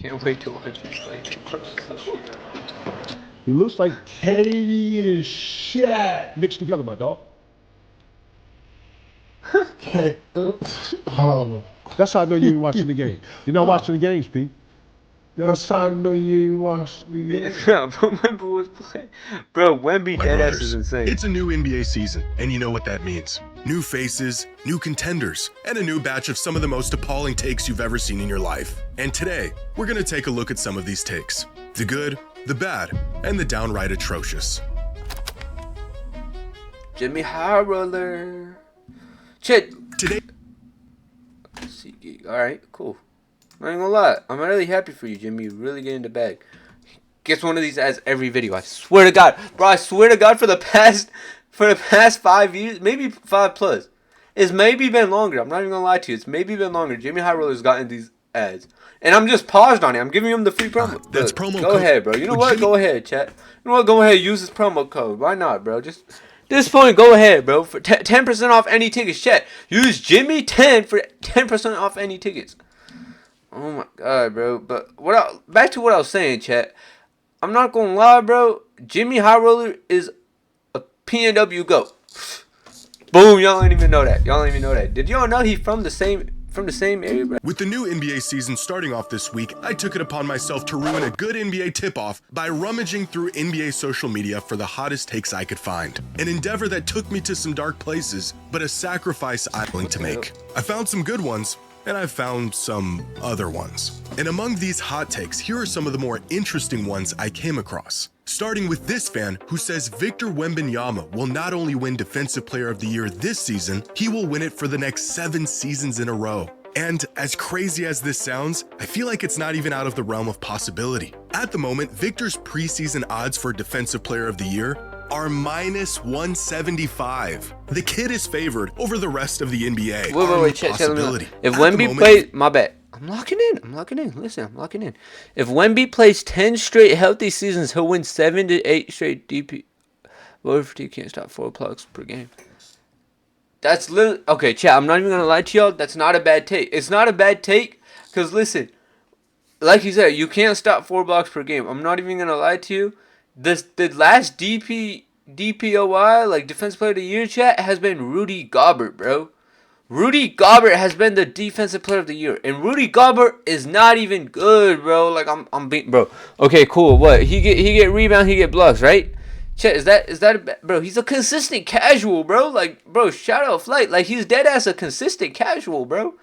Can't wait to watch him play. He looks like Katie and Shaq mixed together, my dog. Oh, that's how I know you ain't watching the game. You're not watching the games, Pete. That's how I know you ain't watching the game. Yeah, bro, Wemby was playing. Bro, Wemby My deadass brothers, is insane. it's a new NBA season, and you know what that means. New faces, new contenders, and a new batch of some of the most appalling takes you've ever seen in your life. And today, we're gonna take a look at some of these takes. The good, the bad, and the downright atrocious. Jimmy High Roller. Shit. Today, Alright, cool. I'm not even gonna lie. I'm really happy for you, Jimmy. You really getting the bag. Gets one of these ads every video. I swear to God. Bro, I swear to God for the past 5 years, maybe 5 plus. It's maybe been longer. I'm not even gonna lie to you. It's maybe been longer. Jimmy High Roller's gotten these ads. And I'm just paused on it. I'm giving him the free promo. That's Look, promo Go code. ahead, bro. You know what? Jimmy- Go ahead, chat. You know what? Go ahead. Use this promo code. Why not, bro? Just this point, go ahead, bro. For 10% off any tickets, chat. Use Jimmy10 for 10% off any tickets. Oh my God, bro. But back to what I was saying, chat. I'm not gonna lie, bro. Jimmy High Roller is a PNW GOAT. Boom, y'all don't even know that. Y'all don't even know that. Did y'all know he's from the same area, bro? With the new NBA season starting off this week, I took it upon myself to ruin a good NBA tip-off by rummaging through NBA social media for the hottest takes I could find. An endeavor that took me to some dark places, but a sacrifice I'm willing to make. I found some good ones, and I found some other ones. And among these hot takes, here are some of the more interesting ones I came across. Starting with this fan who says Victor Wembanyama will not only win Defensive Player of the Year this season, he will win it for the next 7 seasons in a row. And as crazy as this sounds, I feel like it's not even out of the realm of possibility. At the moment, Victor's preseason odds for Defensive Player of the Year are minus 175. The kid is favored over the rest of the NBA. Wait, check. If At the Wemby moment, plays, my bad. I'm locking in. Listen, I'm locking in. If Wemby plays 10 straight healthy seasons, he'll win 7 to 8 straight DP. What if he can't stop 4 blocks per game? That's literally okay, chat. I'm not even gonna lie to y'all. That's not a bad take. It's not a bad take, cause listen, like you said, you can't stop 4 blocks per game. I'm not even gonna lie to you. The last DPOY, like Defensive Player of the Year, chat, has been Rudy Gobert, bro. Rudy Gobert has been the Defensive Player of the Year, and Rudy Gobert is not even good, bro. Like I'm beating, bro. Okay, cool. What he get rebound, he get blocks, right? Chet, is that bro? He's a consistent casual, bro. Like, bro, shout out Flight. Like, he's dead ass a consistent casual, bro.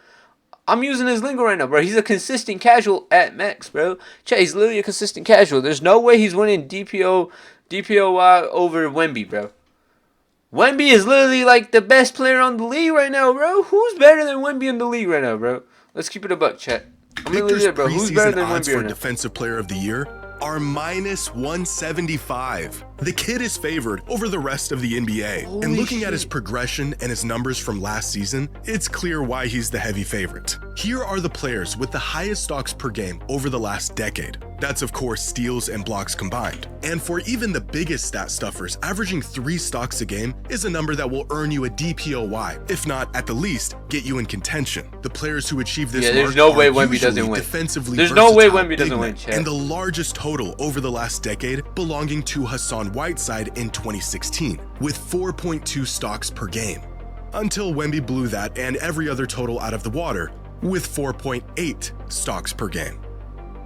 I'm using his lingo right now, bro. He's a consistent casual at max, bro. Chet, he's literally a consistent casual. There's no way he's winning DPOY over Wemby, bro. Wemby is literally like the best player on the league right now, bro. Who's better than Wemby in the league right now, bro? Let's keep it a buck, chat. I'm gonna leave Victor's it, bro. Who's better preseason than odds Wemby for right now? Defensive Player of the Year are minus 175. The kid is favored over the rest of the NBA. Holy and looking shit. at his progression and his numbers from last season, it's clear why he's the heavy favorite. Here are the players with the highest stocks per game over the last decade. That's of course steals and blocks combined. And for even the biggest stat stuffers, averaging 3 stocks a game is a number that will earn you a DPOY, if not at the least, get you in contention. The players who achieve this Yeah, there's mark no way are Wemby doesn't usually win. defensively There's no way versatile Wemby doesn't big win, men, chat. and the largest total over the last decade belonging to Hassan Whiteside in 2016, with 4.2 stocks per game. Until Wemby blew that and every other total out of the water, with 4.8 stocks per game.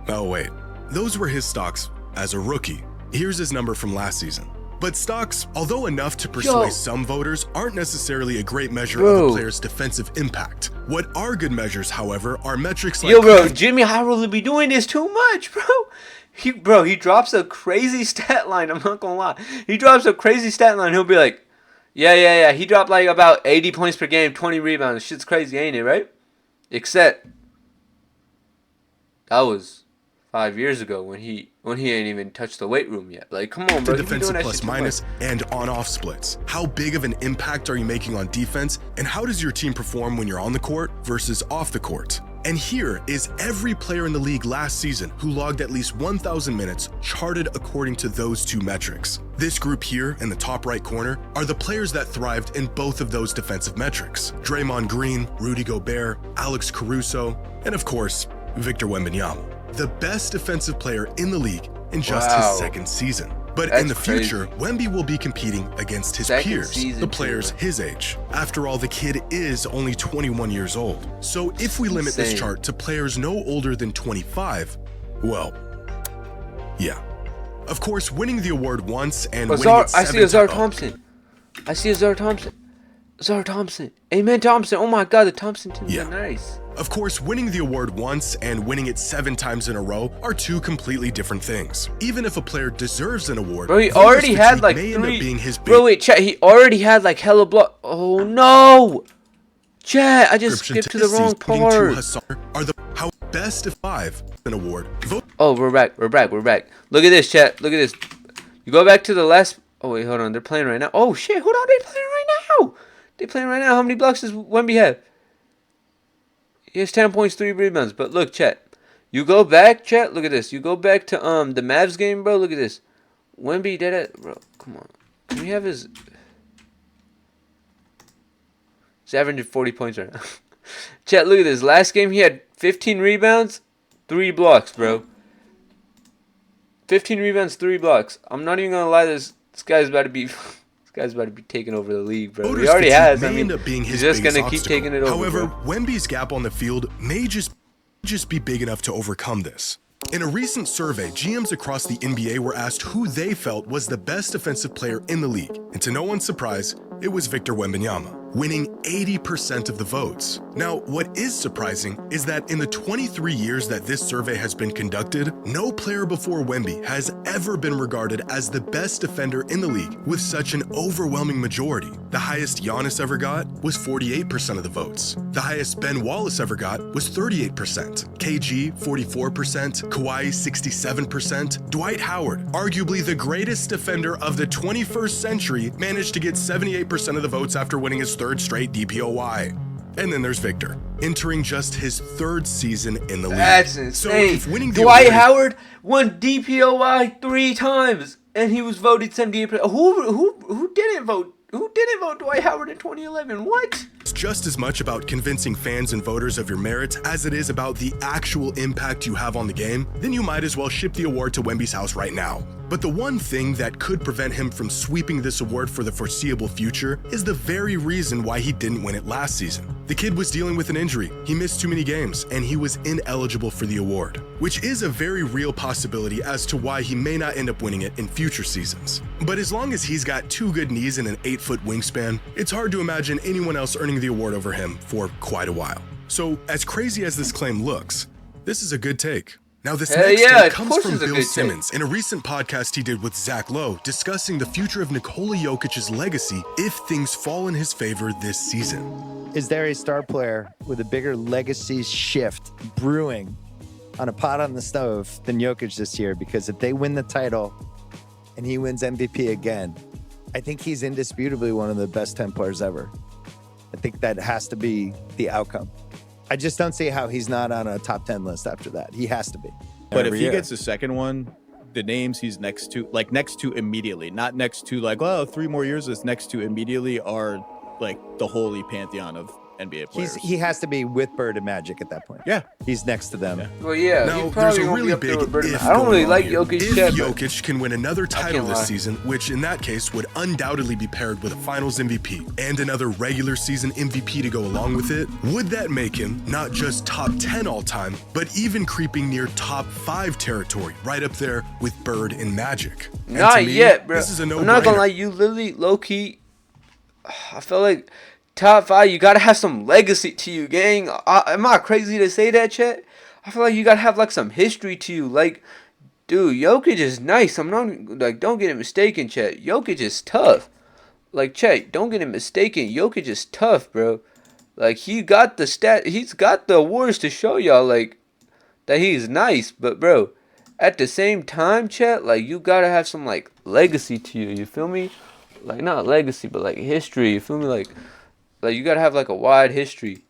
Oh wait, those were his stocks as a rookie. Here's his number from last season. But stocks, although enough to persuade some voters, aren't necessarily a great measure of a player's defensive impact. What are good measures, however, are metrics like... Yo, bro, Jimmy High Roller be doing this too much, bro. He drops a crazy stat line. I'm not gonna lie. He drops a crazy stat line. He'll be like, yeah. He dropped like about 80 points per game, 20 rebounds. Shit's crazy, ain't it, right? Except that was 5 years ago when he ain't even touched the weight room yet. Like, come on, bro. The defensive plus minus and on-off splits. How big of an impact are you making on defense, and how does your team perform when you're on the court versus off the court? And here is every player in the league last season who logged at least 1,000 minutes charted according to those 2 metrics. This group here in the top right corner are the players that thrived in both of those defensive metrics. Draymond Green, Rudy Gobert, Alex Caruso, and of course, Victor Wembanyama. the best defensive player in the league in just Wow. his second season. But That's in the crazy. future, Wemby will be competing against his Second peers, season the too, players man. his age. After all, the kid is only 21 years old. So if we limit this Insane. chart to players no older than 25, well, yeah. Of course, winning the award once and winning it I see 7 Azar times. Thompson. I see Azar Thompson. Azar Thompson. Amen Thompson. Oh my God, the Thompson teams Yeah. are nice. Of course, winning the award once and winning it 7 times in a row are two completely different things. Even if a player deserves an award, Bro, he voter already had fatigue like may end up 3. being his big Bro, wait, chat. He already had like hella block. Oh no, chat. I just description skipped to this the wrong season, leading to part. Hassan are the how best of 5 an award. Vote Oh, we're back. We're back. We're back. Look at this, chat. Look at this. You go back to the last. Oh wait, hold on. They're playing right now. Oh shit, hold on. They playing right now. They playing right now. How many blocks does Wemby have? He has 10 points, 3 rebounds. But look, chat. You go back, chat. Look at this. You go back to the Mavs game, bro. Look at this. Wemby did it, bro. Come on. Can we have his? He's averaging 40 points right now. Chat, look at this. Last game he had 15 rebounds, 3 blocks, bro. 15 rebounds, 3 blocks. I'm not even gonna lie. This guy's about to be. This guy's about to be taking over the league, bro. voters He already fatigue has. may I mean, end up being his he's just biggest gonna keep obstacle. taking it over. However, bro. Wemby's gap on the field may just be big enough to overcome this. In a recent survey, GMs across the NBA were asked who they felt was the best defensive player in the league. And to no one's surprise, it was Victor Wembanyama, winning 80% of the votes. Now, what is surprising is that in the 23 years that this survey has been conducted, no player before Wemby has ever been regarded as the best defender in the league with such an overwhelming majority. The highest Giannis ever got was 48% of the votes. The highest Ben Wallace ever got was 38%. KG, 44%. Kawhi, 67%. Dwight Howard, arguably the greatest defender of the 21st century, managed to get 78% of the votes after winning his 3rd straight DPOY. And then there's Victor, entering just his 3rd season in the league. That's So insane. if winning the Dwight award- Howard won DPOY 3 times, and he was voted 78%. Who didn't vote? Who didn't vote Dwight Howard in 2011? What? It's just as much about convincing fans and voters of your merits as it is about the actual impact you have on the game, then you might as well ship the award to Wemby's house right now. But the one thing that could prevent him from sweeping this award for the foreseeable future is the very reason why he didn't win it last season. The kid was dealing with an injury, he missed too many games, and he was ineligible for the award, which is a very real possibility as to why he may not end up winning it in future seasons. But as long as he's got 2 good knees and an 8-foot wingspan, it's hard to imagine anyone else earning the award over him for quite a while. So, as crazy as this claim looks, this is a good take. Now, this Hell next yeah, take of comes course from it's a Bill good take. Simmons in a recent podcast he did with Zach Lowe discussing the future of Nikola Jokic's legacy if things fall in his favor this season. Is there a star player with a bigger legacy shift brewing on a pot on the stove than Jokic this year? Because if they win the title and he wins MVP again, I think he's indisputably one of the best 10 players ever. I think that has to be the outcome. I just don't see how he's not on a top 10 list after that. He has to be. But if Every he year. gets the second one, the names he's next to immediately, not next to like, oh, 3 more years, it's next to immediately are like the holy pantheon of NBA players. He has to be with Bird and Magic at that point. Yeah. He's next to them. Yeah. Well, yeah. Now, he's there's probably a gonna be really up there big with Birdman. if I don't really going on like here. Jokic If yet, but Jokic can win another title can't this lie. season, which in that case would undoubtedly be paired with a Finals MVP and another regular season MVP to go along with it, would that make him not just top 10 all time, but even creeping near top 5 territory, right up there with Bird and Magic? And to not me, yet, bro. This is a no-brainer. I'm not gonna lie. You literally, low key. I feel like top 5. You gotta have some legacy to you, gang. Am I crazy to say that, chat? I feel like you gotta have like some history to you. Like, dude, Jokic is nice. I'm not like, don't get it mistaken, chat. Jokic is tough. Like, chat, don't get it mistaken. Jokic is tough, bro. Like, he's got the awards to show y'all like that he's nice. But bro, at the same time, chat, like, you gotta have some like legacy to you. You feel me? Like, not legacy, but like history. You feel me? Like you gotta have like a wide history.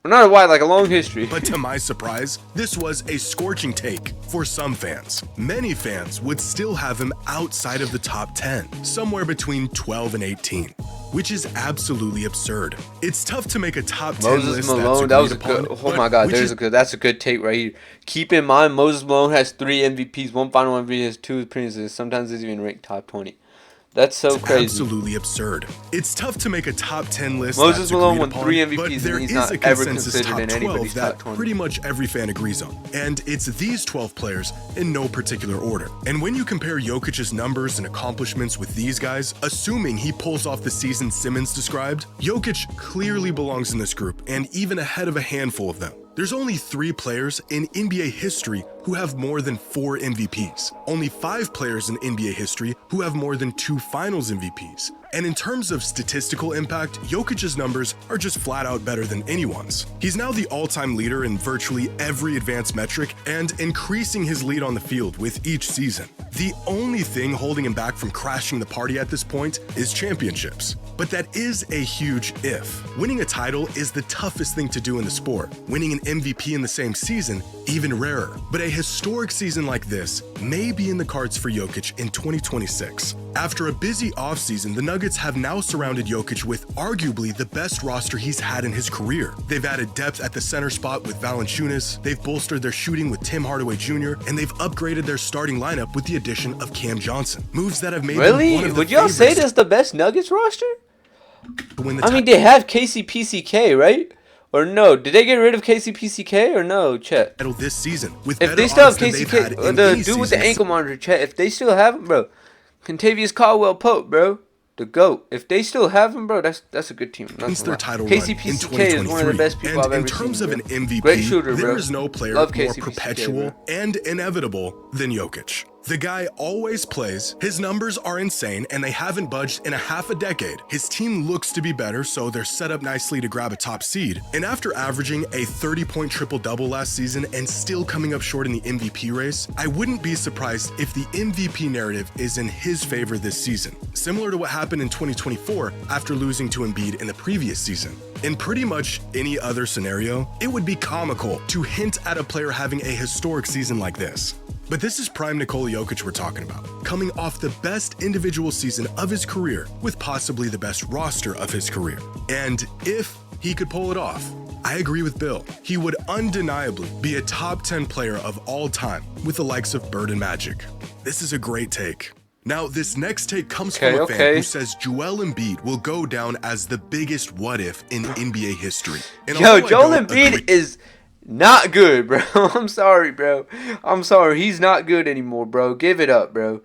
Well, not a wide, like a long history. But to my surprise, this was a scorching take for some fans. Many fans would still have him outside of the top 10, somewhere between 12 and 18. which is absolutely absurd. It's tough to make a top 10 Moses list Malone, that was a good. Oh my God, that's a good take right here. Keep in mind, Moses Malone has 3 MVPs, 1 Final MVP, has 2 appearances. Sometimes he's even ranked top 20. That's so crazy. Absolutely absurd. It's tough to make a top 10 list. Moses Malone won upon, 3 MVPs, but there and he's is not a ever consensus considered top in 12 anybody's that top 20. pretty much every fan agrees on. And it's these 12 players in no particular order. And when you compare Jokic's numbers and accomplishments with these guys, assuming he pulls off the season Simmons described, Jokic clearly belongs in this group and even ahead of a handful of them. There's only 3 players in NBA history who have more than 4 MVPs. Only 5 players in NBA history who have more than 2 Finals MVPs. And in terms of statistical impact, Jokic's numbers are just flat out better than anyone's. He's now the all-time leader in virtually every advanced metric and increasing his lead on the field with each season. The only thing holding him back from crashing the party at this point is championships. But that is a huge if. Winning a title is the toughest thing to do in the sport. Winning an MVP in the same season, even rarer. But a historic season like this may be in the cards for Jokic in 2026. After a busy offseason, the Nuggets have now surrounded Jokic with arguably the best roster he's had in his career. They've added depth at the center spot with Valanciunas, they've bolstered their shooting with Tim Hardaway Jr., and they've upgraded their starting lineup with the addition of Cam Johnson. Moves that have made them one of the Would y'all say favorites that's the best Nuggets roster? to win the I mean, they have KCPCK, right? Or no? Did they get rid of KCPCK or no, Chet? title this season. With If better they still have odds than they've had KCK, in the any dude with the season ankle monitor, Chet, if they still have him, bro, Contavious Caldwell Pope, bro, the GOAT. If they still have him, bro, that's a good team. since their title run in KCPCK is one of the 2023. best people And I've ever in terms seen, of an bro. MVP, Great shooter, there bro. is no player Love more KCPCK, perpetual bro. and inevitable than Jokic. The guy always plays, his numbers are insane, and they haven't budged in a half a decade. His team looks to be better, so they're set up nicely to grab a top seed. And after averaging a 30-point triple-double last season and still coming up short in the MVP race, I wouldn't be surprised if the MVP narrative is in his favor this season, similar to what happened in 2024 after losing to Embiid in the previous season. In pretty much any other scenario, it would be comical to hint at a player having a historic season like this. But this is prime Nikola Jokic we're talking about, coming off the best individual season of his career with possibly the best roster of his career. And if he could pull it off, I agree with Bill. He would undeniably be a top 10 player of all time with the likes of Bird and Magic. This is a great take. Now, this next take comes from a fan who says Joel Embiid will go down as the biggest what if in NBA history. And Yo, although I Joel don't Embiid agree- is not good, bro. I'm sorry, bro. I'm sorry. He's not good anymore, bro. Give it up, bro.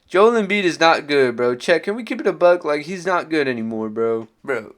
Joel Embiid is not good, bro. Chet, can we keep it a buck? Like, he's not good anymore, bro. Bro.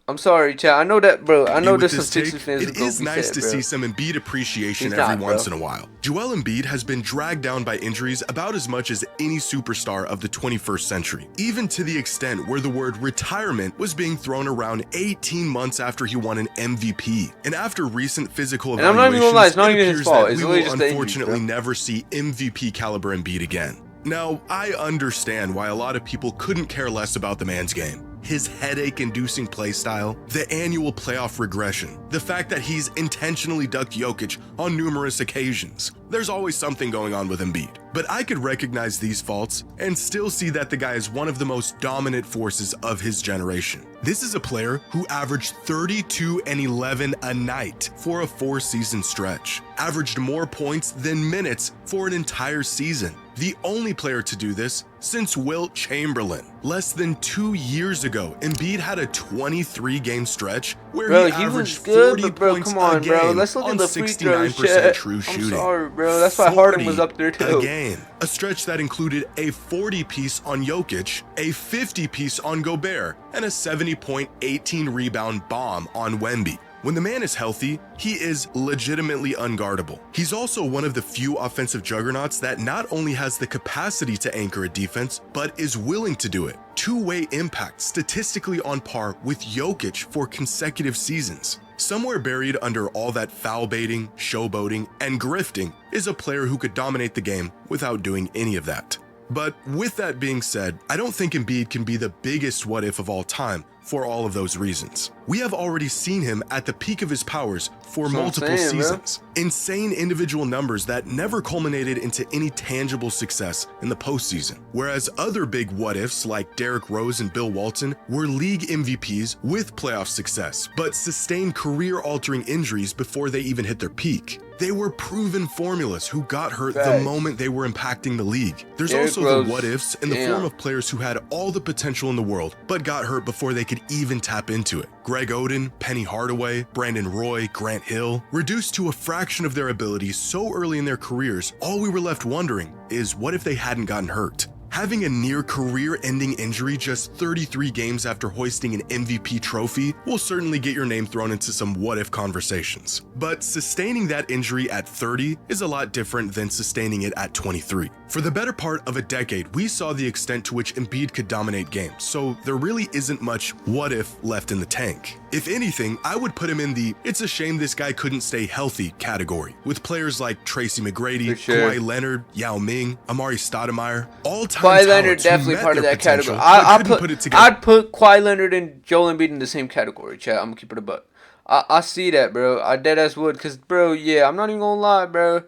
I'm sorry, Chet. I know that, bro. I know with there's some this take, Sixers fans it who is go nice sad, to bro. see some Embiid appreciation He's every not, once bro. in a while. Joel Embiid has been dragged down by injuries about as much as any superstar of the 21st century, even to the extent where the word retirement was being thrown around 18 months after he won an MVP. And after recent physical And I'm not even gonna lie, it's not evaluations, even his it appears fault. that It's we literally will just the injuries, unfortunately bro. never see MVP caliber Embiid again. Now, I understand why a lot of people couldn't care less about the man's game. His headache-inducing play style, the annual playoff regression, the fact that he's intentionally ducked Jokic on numerous occasions. There's always something going on with Embiid. But I could recognize these faults and still see that the guy is one of the most dominant forces of his generation. This is a player who averaged 32 and 11 a night for a 4-season stretch, averaged more points than minutes for an entire season. The only player to do this since Wilt Chamberlain. Less than 2 years ago, Embiid had a 23-game stretch where Bro, he he was averaged good, 40 but bro, points come on, a game bro. Let's look on at the free 69% throws, Chet. true I'm shooting. sorry, bro. That's why Harden was up there, 40 too. a game. A stretch that included a 40-piece on Jokic, a 50-piece on Gobert, and a 70-point, 18-rebound bomb on Wemby. When the man is healthy, he is legitimately unguardable. He's also one of the few offensive juggernauts that not only has the capacity to anchor a defense, but is willing to do it. Two-way impact statistically on par with Jokic for consecutive seasons. Somewhere buried under all that foul baiting, showboating, and grifting is a player who could dominate the game without doing any of that. But with that being said, I don't think Embiid can be the biggest what if of all time for all of those reasons. We have already seen him at the peak of his powers for multiple saying, bro. seasons. Insane individual numbers that never culminated into any tangible success in the postseason. Whereas other big what-ifs like Derrick Rose and Bill Walton were league MVPs with playoff success, but sustained career-altering injuries before they even hit their peak. They were proven formulas who got hurt the Facts. moment they were impacting the league. There's Derrick also Rose, the what-ifs in the damn. form of players who had all the potential in the world, but got hurt before they could even tap into it. Greg Oden, Penny Hardaway, Brandon Roy, Grant Hill, reduced to a fraction of their abilities so early in their careers, all we were left wondering is what if they hadn't gotten hurt? Having a near career-ending injury just 33 games after hoisting an MVP trophy will certainly get your name thrown into some what-if conversations. But sustaining that injury at 30 is a lot different than sustaining it at 23. For the better part of a decade, we saw the extent to which Embiid could dominate games, so there really isn't much what-if left in the tank. If anything, I would put him in the "it's a shame this guy couldn't stay healthy" category, with players like Tracy McGrady, For sure. Kawhi Leonard, Yao Ming, Amari Stoudemire, all-time Kawhi Leonard talents who definitely met part of their that category. potential, but couldn't put it together. I'd put Kawhi Leonard and Joel Embiid in the same category, chat. I'm gonna keep it a buck. I see that, bro. I deadass would, cause bro, yeah, I'm not even gonna lie, bro.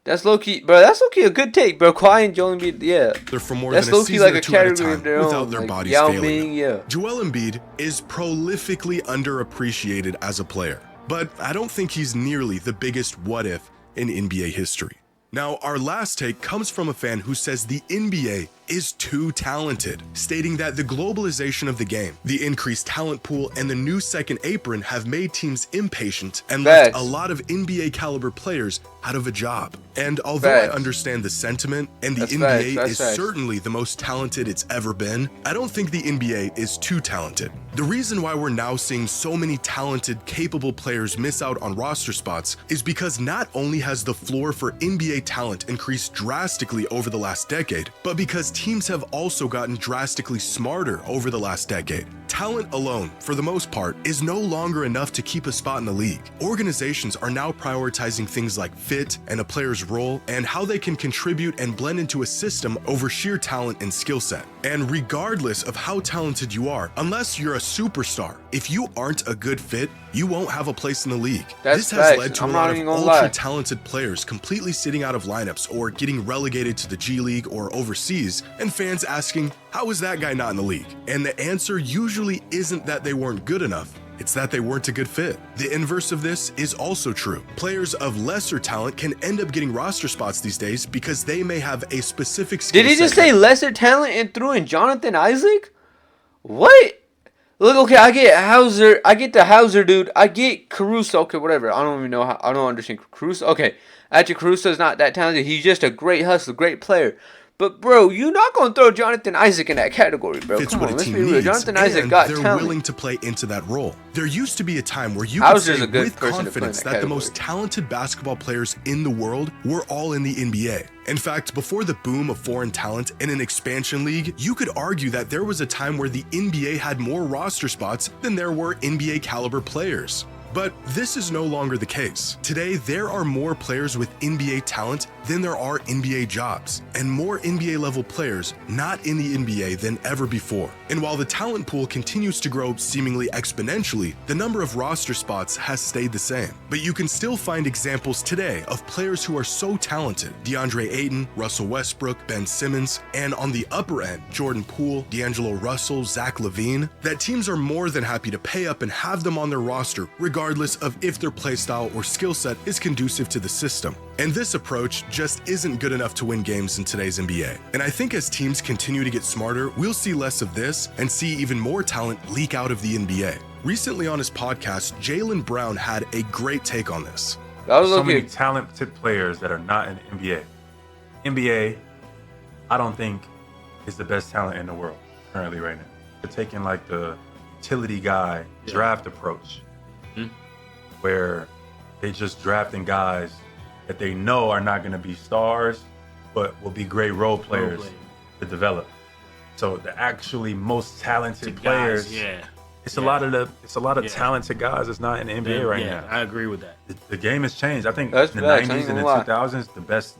That's low key, bro. That's low key a good take, bro. Kawhi and Joel Embiid, yeah. They're for more That's than a low key season like or a two at a category time of their without own. their Like bodies Yao failing Ming, them. yeah. Joel Embiid is prolifically underappreciated as a player, but I don't think he's nearly the biggest what-if in NBA history. Now, our last take comes from a fan who says the NBA is too talented, stating that the globalization of the game, the increased talent pool, and the new second apron have made teams impatient and left Facts. a lot of NBA caliber players out of a job. And although I Facts. understand the sentiment, and the That's NBA facts, that's is facts. certainly the most talented it's ever been, I don't think the NBA is too talented. The reason why we're now seeing so many talented, capable players miss out on roster spots is because not only has the floor for NBA talent increased drastically over the last decade, but because teams have also gotten drastically smarter over the last decade. Talent alone, for the most part, is no longer enough to keep a spot in the league. Organizations are now prioritizing things like fit and a player's role and how they can contribute and blend into a system over sheer talent and skill set. And regardless of how talented you are, unless you're a superstar, if you aren't a good fit, you won't have a place in the league. That's This has facts. led to I'm a not lot of even gonna lie. ultra-talented players completely sitting out of lineups or getting relegated to the G League or overseas, and fans asking, how is that guy not in the league? And the answer usually isn't that they weren't good enough. It's that they weren't a good fit. The inverse of this is also true. Players of lesser talent can end up getting roster spots these days because they may have a specific skill Did he just set say lesser talent and threw in Jonathan Isaac? What? Look, okay, I get Hauser. I get the Hauser dude. I get Caruso. Okay, whatever. I don't even know how. I don't understand Caruso. Okay, actually, Caruso's not that talented. He's just a great hustler, great player. But bro, you're not gonna throw Jonathan Isaac in that category, bro. fits Come what on, a let's team be real. needs, Jonathan Isaac and got they're talent. willing to play into that role. There used to be a time where you could Hauser's say a good with person to play in confidence that that the most category. talented basketball players in the world were all in the NBA. In fact, before the boom of foreign talent in an expansion league, you could argue that there was a time where the NBA had more roster spots than there were NBA caliber players. But this is no longer the case. Today, there are more players with NBA talent than there are NBA jobs, and more NBA level players not in the NBA than ever before. And while the talent pool continues to grow seemingly exponentially, the number of roster spots has stayed the same. But you can still find examples today of players who are so talented: DeAndre Ayton, Russell Westbrook, Ben Simmons, and on the upper end, Jordan Poole, D'Angelo Russell, Zach LaVine, that teams are more than happy to pay up and have them on their roster, regardless of if their playstyle or skill set is conducive to the system. And this approach just isn't good enough to win games in today's NBA. And I think as teams continue to get smarter, we'll see less of this and see even more talent leak out of the NBA. Recently on his podcast, Jaylen Brown had a great take on this. That was So many okay. talented players that are not in the NBA. NBA, I don't think is the best talent in the world currently right now. They're taking like the utility guy draft approach, where they just drafting guys that they know are not going to be stars, but will be great role players to develop. So the actually most talented players, it's a lot of talented guys that's not in the NBA right now. I agree with that. The game has changed. I think That's in the facts, I 90s ain't and the gonna lie. 2000s, the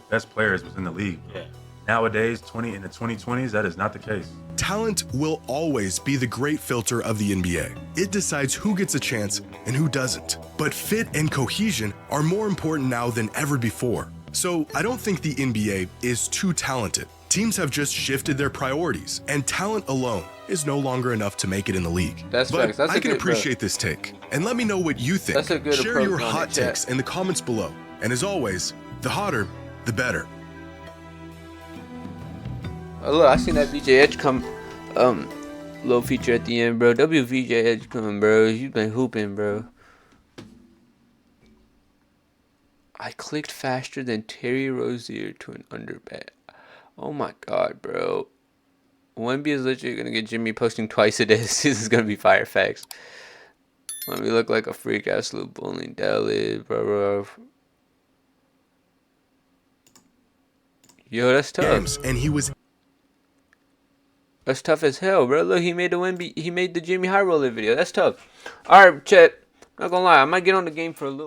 best players was in the league. Yeah. Nowadays, in the 2020s, that is not the case. Talent will always be the great filter of the NBA. It decides who gets a chance and who doesn't. But fit and cohesion are more important now than ever before. So I don't think the NBA is too talented. Teams have just shifted their priorities, and talent alone is no longer enough to make it in the league. That's but facts. That's I a can good, appreciate this take. And let me know what you think. That's a good Share your approach on hot the chat. takes in the comments below. And as always, the hotter, the better. Oh, look, I seen that VJ Edge come, little feature at the end, bro. WVJ Edge coming, bro. You've been hooping, bro. I clicked faster than Terry Rozier to an underbet. Oh my god, bro. Wemby is literally gonna get Jimmy posting twice a day. This is gonna be fire facts. Let me look like a freak ass little bowling deli, bro. Yo, that's tough. Games, and he was That's tough as hell, bro. Look, he made the Jimmy High Roller video. That's tough. Alright, chat. Not gonna lie, I might get on the game for a little